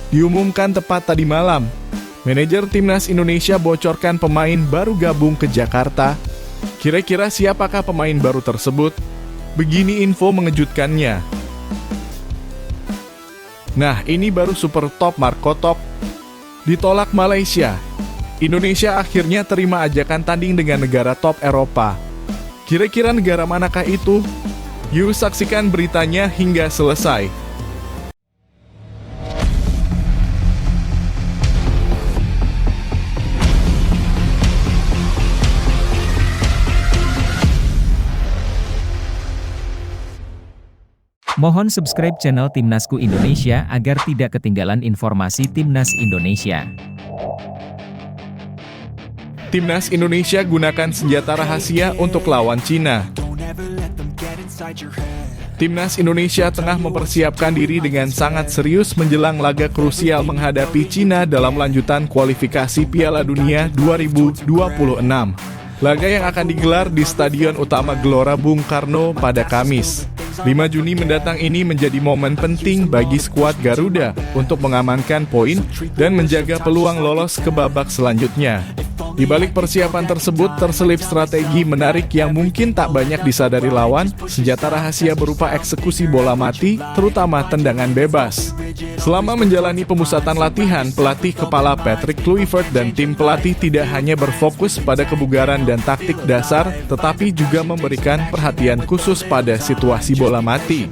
diumumkan tepat tadi malam. Manajer Timnas Indonesia bocorkan pemain baru gabung ke Jakarta. Kira-kira siapakah pemain baru tersebut? Begini info mengejutkannya. Nah, ini baru super top Marco Top. Ditolak Malaysia. Indonesia akhirnya terima ajakan tanding dengan negara top Eropa. Kira-kira negara manakah itu? Yuk saksikan beritanya hingga selesai. Mohon subscribe channel Timnasku Indonesia agar tidak ketinggalan informasi Timnas Indonesia. Timnas Indonesia gunakan senjata rahasia untuk lawan Cina. Timnas Indonesia tengah mempersiapkan diri dengan sangat serius menjelang laga krusial menghadapi Cina dalam lanjutan kualifikasi Piala Dunia 2026. Laga yang akan digelar di Stadion Utama Gelora Bung Karno pada Kamis 5 Juni mendatang ini menjadi momen penting bagi skuad Garuda untuk mengamankan poin dan menjaga peluang lolos ke babak selanjutnya. Di balik persiapan tersebut terselip strategi menarik yang mungkin tak banyak disadari lawan, senjata rahasia berupa eksekusi bola mati, terutama tendangan bebas. Selama menjalani pemusatan latihan, pelatih kepala Patrick Kluivert dan tim pelatih tidak hanya berfokus pada kebugaran dan taktik dasar, tetapi juga memberikan perhatian khusus pada situasi bola mati.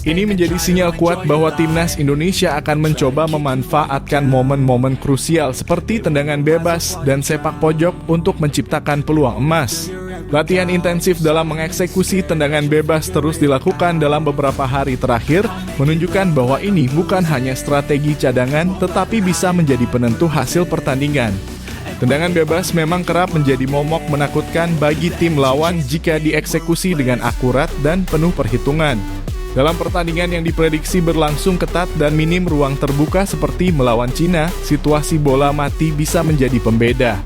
Ini menjadi sinyal kuat bahwa Timnas Indonesia akan mencoba memanfaatkan momen-momen krusial seperti tendangan bebas dan sepak pojok untuk menciptakan peluang emas. Latihan intensif dalam mengeksekusi tendangan bebas terus dilakukan dalam beberapa hari terakhir, menunjukkan bahwa ini bukan hanya strategi cadangan, tetapi bisa menjadi penentu hasil pertandingan. Tendangan bebas memang kerap menjadi momok menakutkan bagi tim lawan jika dieksekusi dengan akurat dan penuh perhitungan. Dalam pertandingan yang diprediksi berlangsung ketat dan minim ruang terbuka seperti melawan Cina, situasi bola mati bisa menjadi pembeda.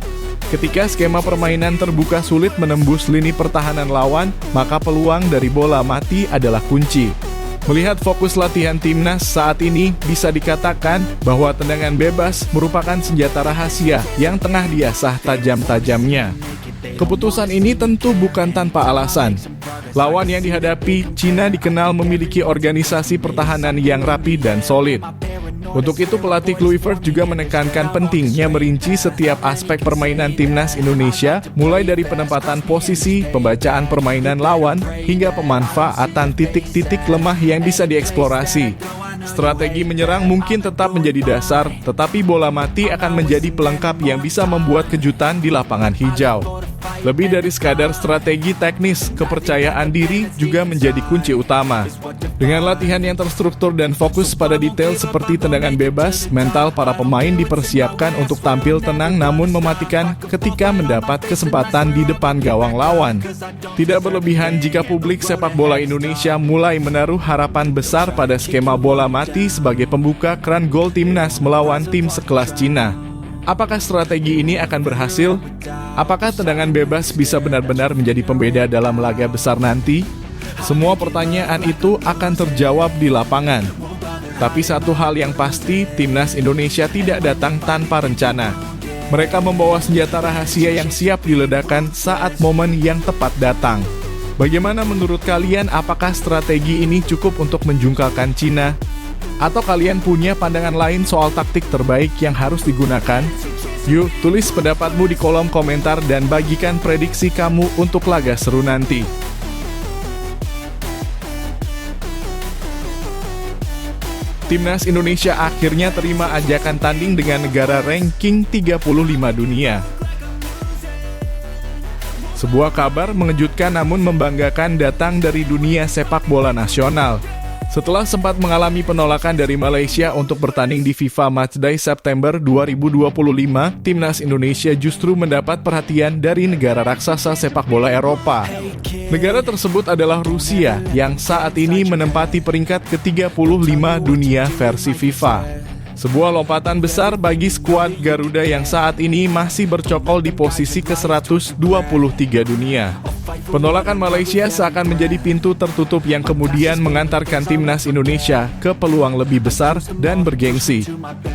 Ketika skema permainan terbuka sulit menembus lini pertahanan lawan, maka peluang dari bola mati adalah kunci. Melihat fokus latihan Timnas saat ini, bisa dikatakan bahwa tendangan bebas merupakan senjata rahasia yang tengah diasah tajam-tajamnya. Keputusan ini tentu bukan tanpa alasan. Lawan yang dihadapi, Cina dikenal memiliki organisasi pertahanan yang rapi dan solid. Untuk itu pelatih Kluivert juga menekankan pentingnya merinci setiap aspek permainan Timnas Indonesia, mulai dari penempatan posisi, pembacaan permainan lawan, hingga pemanfaatan titik-titik lemah yang bisa dieksplorasi. Strategi menyerang mungkin tetap menjadi dasar, tetapi bola mati akan menjadi pelengkap yang bisa membuat kejutan di lapangan hijau. Lebih dari sekadar strategi teknis, kepercayaan diri juga menjadi kunci utama. Dengan latihan yang terstruktur dan fokus pada detail seperti tendangan bebas, mental para pemain dipersiapkan untuk tampil tenang namun mematikan ketika mendapat kesempatan di depan gawang lawan. Tidak berlebihan jika publik sepak bola Indonesia mulai menaruh harapan besar pada skema bola mati sebagai pembuka keran gol Timnas melawan tim sekelas Cina. Apakah strategi ini akan berhasil? Apakah tendangan bebas bisa benar-benar menjadi pembeda dalam laga besar nanti? Semua pertanyaan itu akan terjawab di lapangan. Tapi satu hal yang pasti, Timnas Indonesia tidak datang tanpa rencana. Mereka membawa senjata rahasia yang siap diledakkan saat momen yang tepat datang. Bagaimana menurut kalian, apakah strategi ini cukup untuk menjungkalkan Cina? Atau kalian punya pandangan lain soal taktik terbaik yang harus digunakan? Yuk, tulis pendapatmu di kolom komentar dan bagikan prediksi kamu untuk laga seru nanti. Timnas Indonesia akhirnya terima ajakan tanding dengan negara ranking 35 dunia. Sebuah kabar mengejutkan namun membanggakan datang dari dunia sepak bola nasional. Setelah sempat mengalami penolakan dari Malaysia untuk bertanding di FIFA Matchday September 2025, Timnas Indonesia justru mendapat perhatian dari negara raksasa sepak bola Eropa. Negara tersebut adalah Rusia, yang saat ini menempati peringkat ke-35 dunia versi FIFA. Sebuah lompatan besar bagi skuad Garuda yang saat ini masih bercokol di posisi ke-123 dunia. Penolakan Malaysia seakan menjadi pintu tertutup yang kemudian mengantarkan timnas Indonesia ke peluang lebih besar dan bergengsi.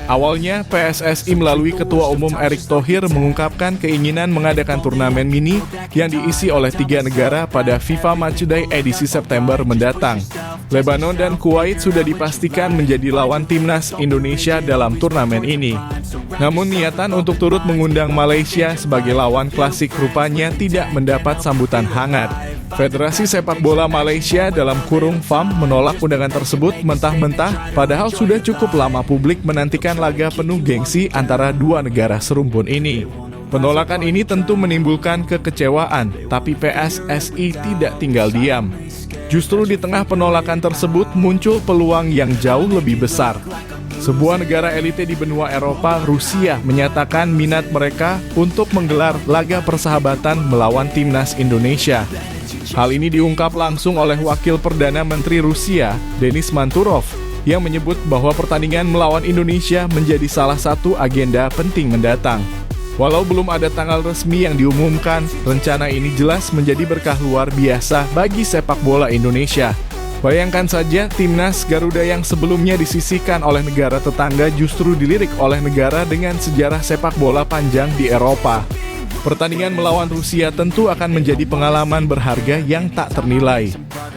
Awalnya, PSSI melalui Ketua Umum Erick Thohir mengungkapkan keinginan mengadakan turnamen mini yang diisi oleh 3 negara pada FIFA Matchday edisi September mendatang. Lebanon dan Kuwait sudah dipastikan menjadi lawan timnas Indonesia dalam turnamen ini. Namun niatan untuk turut mengundang Malaysia sebagai lawan klasik rupanya tidak mendapat sambutan hangat. Federasi Sepak Bola Malaysia dalam kurung FAM menolak undangan tersebut mentah-mentah, padahal sudah cukup lama publik menantikan laga penuh gengsi antara dua negara serumpun ini. Penolakan ini tentu menimbulkan kekecewaan, tapi PSSI tidak tinggal diam. Justru di tengah penolakan tersebut muncul peluang yang jauh lebih besar. Sebuah negara elite di benua Eropa, Rusia, menyatakan minat mereka untuk menggelar laga persahabatan melawan timnas Indonesia. Hal ini diungkap langsung oleh Wakil Perdana Menteri Rusia, Denis Manturov, yang menyebut bahwa pertandingan melawan Indonesia menjadi salah satu agenda penting mendatang. Walau belum ada tanggal resmi yang diumumkan, rencana ini jelas menjadi berkah luar biasa bagi sepak bola Indonesia. Bayangkan saja, timnas Garuda yang sebelumnya disisihkan oleh negara tetangga justru dilirik oleh negara dengan sejarah sepak bola panjang di Eropa. Pertandingan melawan Rusia tentu akan menjadi pengalaman berharga yang tak ternilai.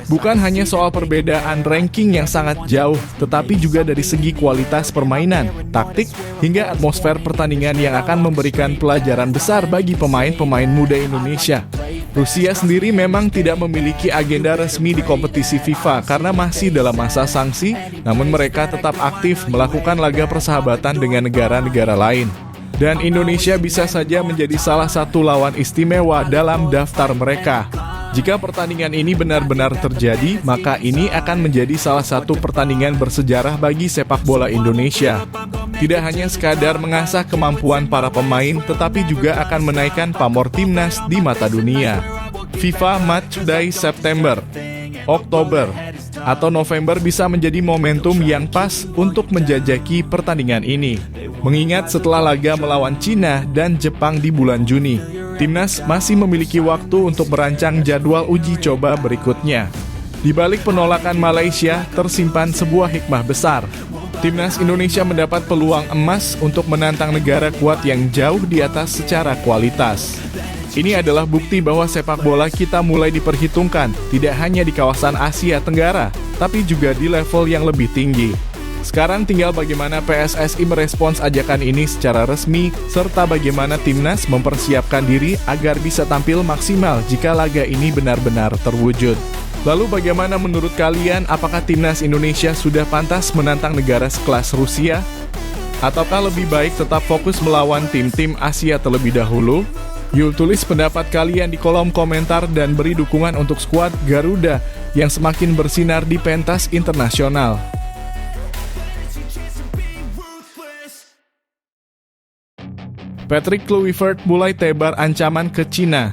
Bukan hanya soal perbedaan ranking yang sangat jauh, tetapi juga dari segi kualitas permainan, taktik, hingga atmosfer pertandingan yang akan memberikan pelajaran besar bagi pemain-pemain muda Indonesia. Rusia sendiri memang tidak memiliki agenda resmi di kompetisi FIFA karena masih dalam masa sanksi, namun mereka tetap aktif melakukan laga persahabatan dengan negara-negara lain. Dan Indonesia bisa saja menjadi salah satu lawan istimewa dalam daftar mereka. Jika pertandingan ini benar-benar terjadi, maka ini akan menjadi salah satu pertandingan bersejarah bagi sepak bola Indonesia. Tidak hanya sekadar mengasah kemampuan para pemain, tetapi juga akan menaikkan pamor timnas di mata dunia. FIFA Matchday September, Oktober, atau November bisa menjadi momentum yang pas untuk menjajaki pertandingan ini. Mengingat setelah laga melawan Cina dan Jepang di bulan Juni, timnas masih memiliki waktu untuk merancang jadwal uji coba berikutnya. Di balik penolakan Malaysia, tersimpan sebuah hikmah besar. Timnas Indonesia mendapat peluang emas untuk menantang negara kuat yang jauh di atas secara kualitas. Ini adalah bukti bahwa sepak bola kita mulai diperhitungkan, tidak hanya di kawasan Asia Tenggara, tapi juga di level yang lebih tinggi. Sekarang tinggal bagaimana PSSI merespons ajakan ini secara resmi, serta bagaimana timnas mempersiapkan diri agar bisa tampil maksimal jika laga ini benar-benar terwujud. Lalu bagaimana menurut kalian, apakah timnas Indonesia sudah pantas menantang negara sekelas Rusia? Ataukah lebih baik tetap fokus melawan tim-tim Asia terlebih dahulu? Yuk tulis pendapat kalian di kolom komentar dan beri dukungan untuk skuad Garuda yang semakin bersinar di pentas internasional. Patrick Kluivert mulai tebar ancaman ke Cina.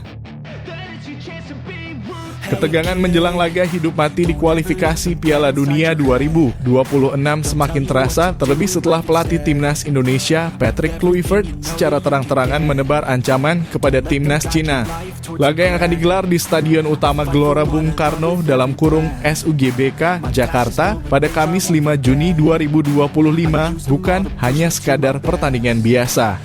Ketegangan menjelang laga hidup mati di kualifikasi Piala Dunia 2026 semakin terasa, terlebih setelah pelatih timnas Indonesia, Patrick Kluivert, secara terang-terangan menebar ancaman kepada timnas Cina. Laga yang akan digelar di Stadion Utama Gelora Bung Karno dalam kurung SUGBK, Jakarta, pada Kamis 5 Juni 2025 bukan hanya sekadar pertandingan biasa.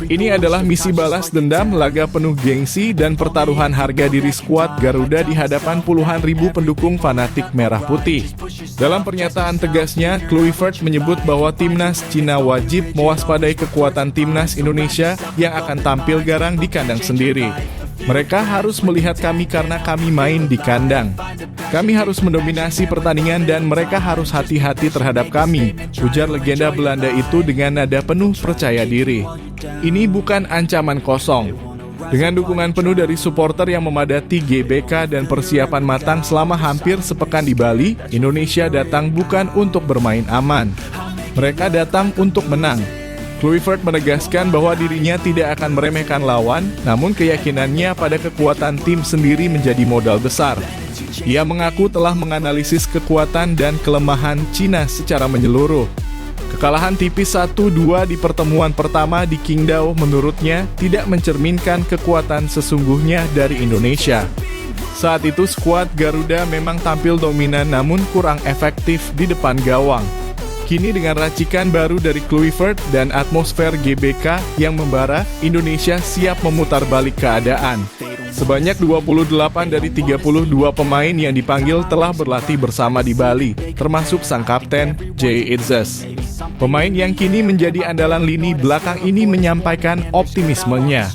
Ini adalah misi balas dendam, laga penuh gengsi, dan pertaruhan harga diri skuad Garuda di hadapan puluhan ribu pendukung fanatik merah putih. Dalam pernyataan tegasnya, Kluivert menyebut bahwa timnas Cina wajib mewaspadai kekuatan timnas Indonesia yang akan tampil garang di kandang sendiri. Mereka harus melihat kami karena kami main di kandang. Kami harus mendominasi pertandingan dan mereka harus hati-hati terhadap kami, ujar legenda Belanda itu dengan nada penuh percaya diri. Ini bukan ancaman kosong. Dengan dukungan penuh dari supporter yang memadati GBK dan persiapan matang selama hampir sepekan di Bali, Indonesia datang bukan untuk bermain aman. Mereka datang untuk menang. Kluivert menegaskan bahwa dirinya tidak akan meremehkan lawan, namun keyakinannya pada kekuatan tim sendiri menjadi modal besar. Ia mengaku telah menganalisis kekuatan dan kelemahan Cina secara menyeluruh. Kekalahan tipis 1-2 di pertemuan pertama di Qingdao menurutnya tidak mencerminkan kekuatan sesungguhnya dari Indonesia. Saat itu skuad Garuda memang tampil dominan namun kurang efektif di depan gawang. Kini dengan racikan baru dari Kluivert dan atmosfer GBK yang membara, Indonesia siap memutar balik keadaan. Sebanyak 28 dari 32 pemain yang dipanggil telah berlatih bersama di Bali, termasuk sang kapten, Jay Itzes. Pemain yang kini menjadi andalan lini belakang ini menyampaikan optimismenya.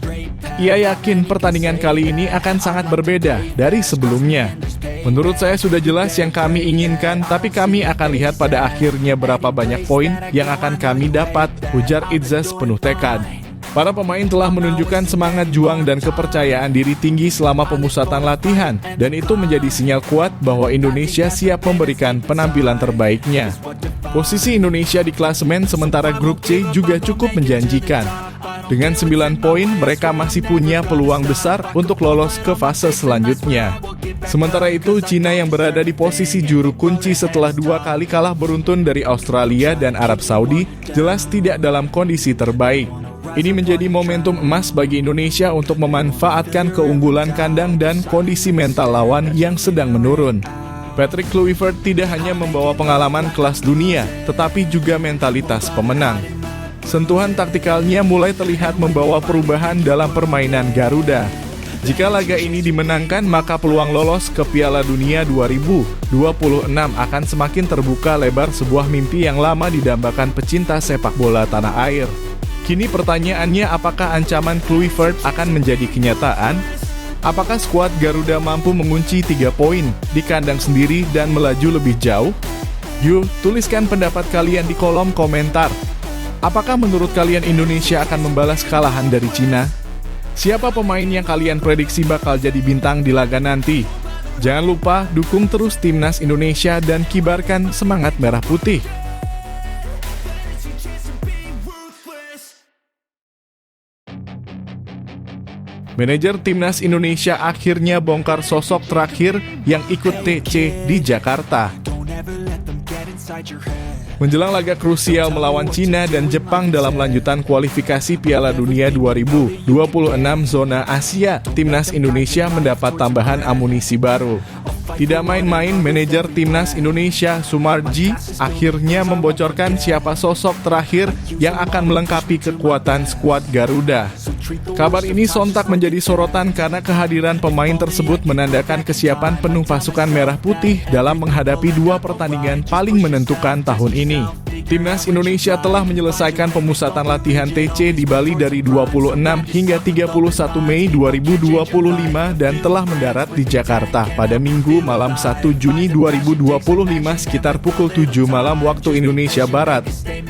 Ia yakin pertandingan kali ini akan sangat berbeda dari sebelumnya. Menurut saya sudah jelas yang kami inginkan, tapi kami akan lihat pada akhirnya berapa banyak poin yang akan kami dapat, ujar Itzes penuh tekad. Para pemain telah menunjukkan semangat juang dan kepercayaan diri tinggi selama pemusatan latihan, dan itu menjadi sinyal kuat bahwa Indonesia siap memberikan penampilan terbaiknya. Posisi Indonesia di klasemen sementara grup C juga cukup menjanjikan. Dengan 9 poin, mereka masih punya peluang besar untuk lolos ke fase selanjutnya. Sementara itu, Cina yang berada di posisi juru kunci setelah 2 kali kalah beruntun dari Australia dan Arab Saudi, jelas tidak dalam kondisi terbaik. Ini menjadi momentum emas bagi Indonesia untuk memanfaatkan keunggulan kandang dan kondisi mental lawan yang sedang menurun. Patrick Kluivert tidak hanya membawa pengalaman kelas dunia, tetapi juga mentalitas pemenang. Sentuhan taktikalnya mulai terlihat membawa perubahan dalam permainan Garuda. Jika laga ini dimenangkan, maka peluang lolos ke Piala Dunia 2026 akan semakin terbuka lebar, sebuah mimpi yang lama didambakan pecinta sepak bola tanah air. Kini pertanyaannya, apakah ancaman Kluivert akan menjadi kenyataan? Apakah skuad Garuda mampu mengunci 3 poin di kandang sendiri dan melaju lebih jauh? Yuk, tuliskan pendapat kalian di kolom komentar. Apakah menurut kalian Indonesia akan membalas kekalahan dari Cina? Siapa pemain yang kalian prediksi bakal jadi bintang di laga nanti? Jangan lupa dukung terus Timnas Indonesia dan kibarkan semangat merah putih. Manajer Timnas Indonesia akhirnya bongkar sosok terakhir yang ikut TC di Jakarta. Menjelang laga krusial melawan Cina dan Jepang dalam lanjutan kualifikasi Piala Dunia 2026 zona Asia, Timnas Indonesia mendapat tambahan amunisi baru. Tidak main-main, manajer Timnas Indonesia Sumarji akhirnya membocorkan siapa sosok terakhir yang akan melengkapi kekuatan skuad Garuda. Kabar ini sontak menjadi sorotan karena kehadiran pemain tersebut menandakan kesiapan penuh pasukan merah putih dalam menghadapi 2 pertandingan paling menentukan tahun ini. Timnas Indonesia telah menyelesaikan pemusatan latihan TC di Bali dari 26 hingga 31 Mei 2025 dan telah mendarat di Jakarta pada Minggu malam 1 Juni 2025 sekitar pukul 7 malam waktu Indonesia Barat.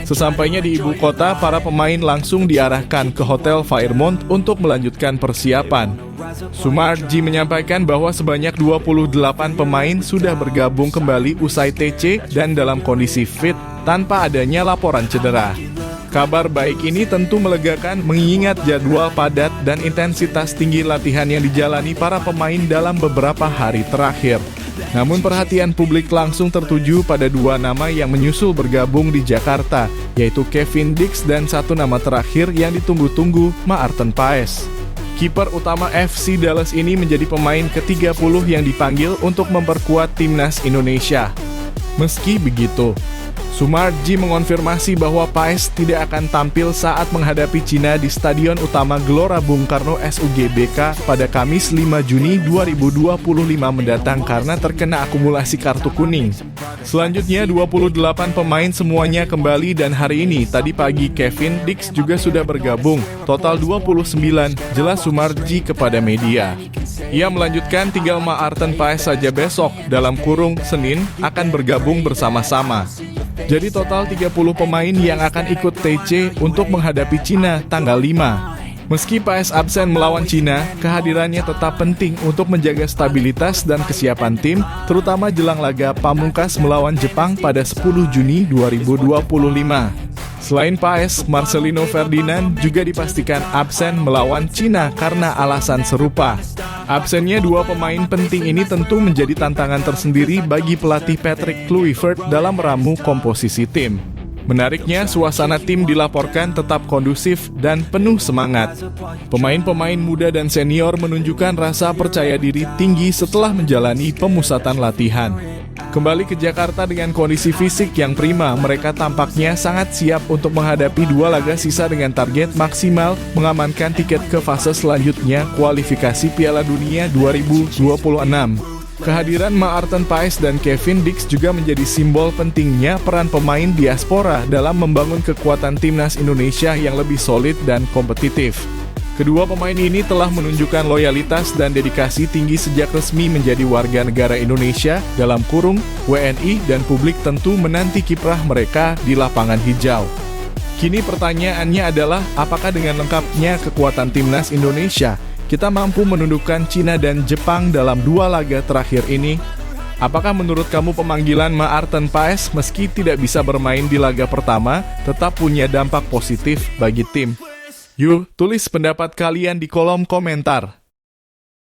Sesampainya di ibu kota, para pemain langsung diarahkan ke Hotel Fairmont untuk melanjutkan persiapan. Sumarji menyampaikan bahwa sebanyak 28 pemain sudah bergabung kembali usai TC dan dalam kondisi fit tanpa adanya laporan cedera. Kabar baik ini tentu melegakan mengingat jadwal padat dan intensitas tinggi latihan yang dijalani para pemain dalam beberapa hari terakhir. Namun perhatian publik langsung tertuju pada 2 nama yang menyusul bergabung di Jakarta, yaitu Kevin Dix dan satu nama terakhir yang ditunggu-tunggu, Maarten Paes. Kiper utama FC Dallas ini menjadi pemain ke-30 yang dipanggil untuk memperkuat Timnas Indonesia. Meski begitu, Sumarji mengonfirmasi bahwa Paes tidak akan tampil saat menghadapi Cina di Stadion Utama Gelora Bung Karno SUGBK pada Kamis 5 Juni 2025 mendatang karena terkena akumulasi kartu kuning. Selanjutnya 28 pemain semuanya kembali dan hari ini tadi pagi Kevin Dix juga sudah bergabung, total 29, jelas Sumarji kepada media. Ia melanjutkan tinggal Maarten Paes saja besok, dalam kurung Senin, akan bergabung bersama-sama. Jadi total 30 pemain yang akan ikut TC untuk menghadapi Cina tanggal 5. Meski Paes absen melawan Cina, kehadirannya tetap penting untuk menjaga stabilitas dan kesiapan tim, terutama jelang laga pamungkas melawan Jepang pada 10 Juni 2025. Selain Paes, Marcelino Ferdinand juga dipastikan absen melawan Cina karena alasan serupa. Absennya 2 pemain penting ini tentu menjadi tantangan tersendiri bagi pelatih Patrick Kluivert dalam meramu komposisi tim. Menariknya, suasana tim dilaporkan tetap kondusif dan penuh semangat. Pemain-pemain muda dan senior menunjukkan rasa percaya diri tinggi setelah menjalani pemusatan latihan. Kembali ke Jakarta dengan kondisi fisik yang prima, mereka tampaknya sangat siap untuk menghadapi 2 laga sisa dengan target maksimal mengamankan tiket ke fase selanjutnya kualifikasi Piala Dunia 2026. Kehadiran Maarten Paes dan Kevin Dix juga menjadi simbol pentingnya peran pemain diaspora dalam membangun kekuatan timnas Indonesia yang lebih solid dan kompetitif. Kedua pemain ini telah menunjukkan loyalitas dan dedikasi tinggi sejak resmi menjadi warga negara Indonesia dalam kurung WNI, dan publik tentu menanti kiprah mereka di lapangan hijau. Kini pertanyaannya adalah, apakah dengan lengkapnya kekuatan timnas Indonesia, kita mampu menundukkan Cina dan Jepang dalam 2 laga terakhir ini? Apakah menurut kamu pemanggilan Maarten Paes meski tidak bisa bermain di laga pertama, tetap punya dampak positif bagi tim? Yuk, tulis pendapat kalian di kolom komentar.